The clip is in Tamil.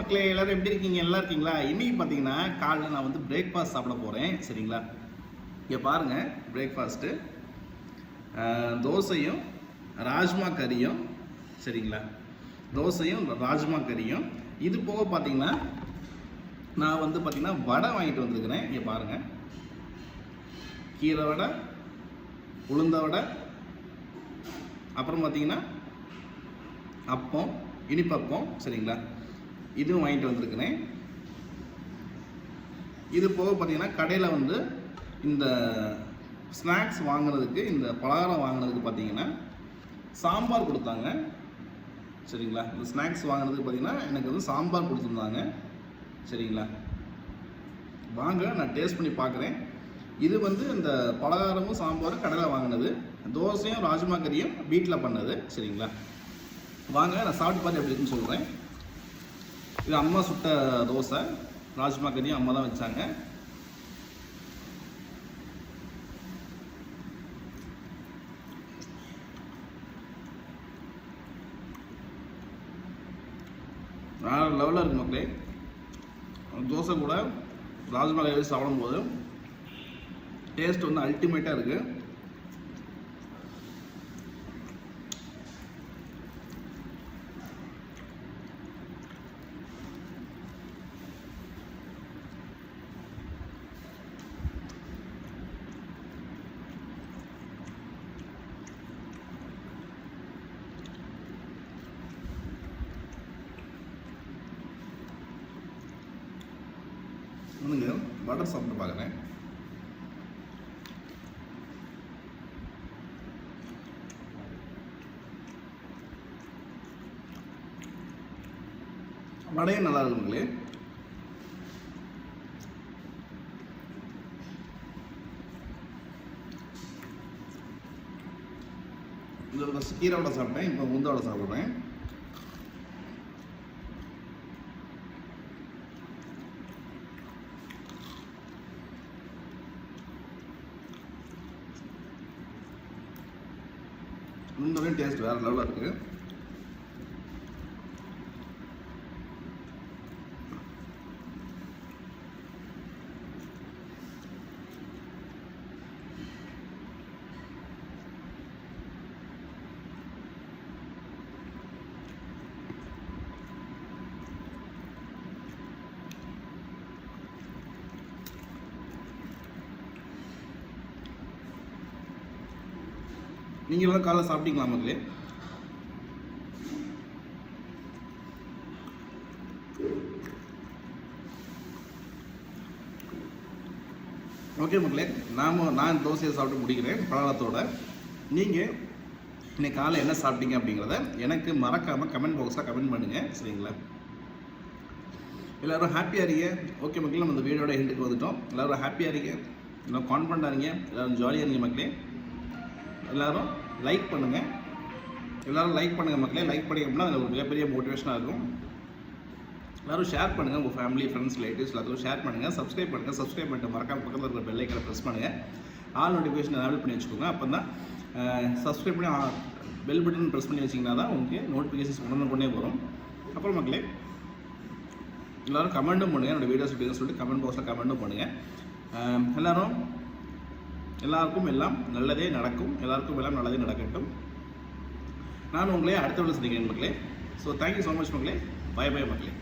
மக்களே, எல்லாரும் எப்படி இருக்கீங்க? நல்லா இருக்கீங்களா? இன்னைக்கு பார்த்தீங்கன்னா காலைல நான் வந்து பிரேக்ஃபாஸ்ட் சாப்பிட போகிறேன். சரிங்களா? இங்கே பாருங்கள், பிரேக்ஃபாஸ்ட்டு தோசையும் ராஜ்மா கறியும். சரிங்களா? தோசையும் ராஜ்மா கறியும். இது போக பார்த்தீங்கன்னா நான் வந்து பார்த்தீங்கன்னா வடை வாங்கிட்டு வந்திருக்கிறேன். இங்கே பாருங்கள், கீரை வடை, உளுந்த வடை, அப்புறம் பார்த்தீங்கன்னா அப்பம், இனிப்பப்பம். சரிங்களா? இதுவும் வாங்கிட்டு வந்திருக்கிறேன். இது போக பார்த்தீங்கன்னா கடையில் வந்து இந்த ஸ்நாக்ஸ் வாங்கினதுக்கு, இந்த பலகாரம் வாங்கினதுக்கு பார்த்தீங்கன்னா சாம்பார் கொடுத்தாங்க. சரிங்களா? இந்த ஸ்நாக்ஸ் வாங்கினதுக்கு பார்த்தீங்கன்னா எனக்கு வந்து சாம்பார் கொடுத்துருந்தாங்க. சரிங்களா? வாங்க நான் டேஸ்ட் பண்ணி பார்க்குறேன். இது வந்து இந்த பலகாரமும் சாம்பாரும் கடையில் வாங்கினது, தோசையும் ராஜ்மா கறியும் வீட்டில் பண்ணது. சரிங்களா? வாங்க நான் சாப்பிட்டு பார்த்து எப்படி இருக்குன்னு சொல்கிறேன். இது அம்மா சுட்ட தோசை, ராஜ்மா கறியும் அம்மா தான் வச்சாங்க. வேறு லெவலில் இருக்கு மக்களே. தோசை கூட ராஜ்மா கறி சாப்பிடும்போது டேஸ்ட் வந்து அல்டிமேட்டாக இருக்குது. ஒன்றுங்க பட்டர் சாப்பிட்டு பார்க்குறேன். வடையும் நல்லா இருக்குங்களே. இந்த கீரை வடை சாப்பிட்டேன், இப்போ உளுந்த வடை சாப்பிட்றேன். உளுந்தோடையும் டேஸ்ட் வேறு லெவலில் இருக்குது. நீங்களும் காலைல சாப்பிட்டீங்களா மக்களே? ஓகே மக்களே, நான் தோசையை சாப்பிட்டு முடிக்கிறேன் பலகாரத்தோட. நீங்கள் இன்னைக்கு காலை என்ன சாப்பிட்டீங்க அப்படிங்கிறத எனக்கு மறக்காமல் கமெண்ட் பாக்ஸில் கமெண்ட் பண்ணுங்கள். சரிங்களா? எல்லோரும் ஹாப்பியாக இருங்க. ஓகே மக்களே, நம்ம இந்த வீடியோட எண்டுக்கு வந்துட்டோம். எல்லோரும் ஹாப்பியாக இருங்க, எல்லோரும் கான்ஃபிடண்ட்டாக இருங்க, எல்லோரும் ஜாலியாக இருங்க மக்களே. எல்லோரும் லைக் பண்ணுங்கள், எல்லோரும் லைக் பண்ணுங்கள் மக்களே. லைக் பண்ணி அப்படின்னா அது ஒரு மிகப்பெரிய மோட்டிவேஷனாக இருக்கும். எல்லோரும் ஷேர் பண்ணுங்கள், உங்கள் ஃபேமிலி, ஃப்ரெண்ட்ஸ், ரிலேட்டிவ்ஸ் எல்லாத்தையும் ஷேர் பண்ணுங்கள். சப்ஸ்கிரைப் பண்ணுங்கள். சப்ஸ்கிரைப் பண்ணிட்டு மறக்காம பக்கத்தில் இருக்கிற பெல் ஐக்கனை ப்ரெஸ் பண்ணுங்கள். ஆல் நோட்டிஃபிகேஷன் எனேபிள் பண்ணி வச்சுக்கோங்க. அப்போ தான் சப்ஸ்கிரைப் பண்ணி பெல் பட்டன் ப்ரெஸ் பண்ணி வச்சிங்கன்னா தான் உங்களுக்கு நோட்டிஃபிகேஷன்ஸ் உடனே வரும். அப்புறம் மக்களே, எல்லோரும் கமெண்ட்டும் பண்ணுங்கள். என்னோடய வீடியோஸ் எப்படின்னு சொல்லிட்டு கமெண்ட் பாக்ஸில் கமெண்ட்டும் பண்ணுங்கள். எல்லாருக்கும் எல்லாம் நல்லதே நடக்கும், எல்லாருக்கும் எல்லாம் நல்லதே நடக்கட்டும். நான் உங்களே அடுத்த வீடியோ சந்திக்கிறேன் மக்களே. ஸோ தேங்க்யூ ஸோ மச் மக்களே. பை பை மக்களே.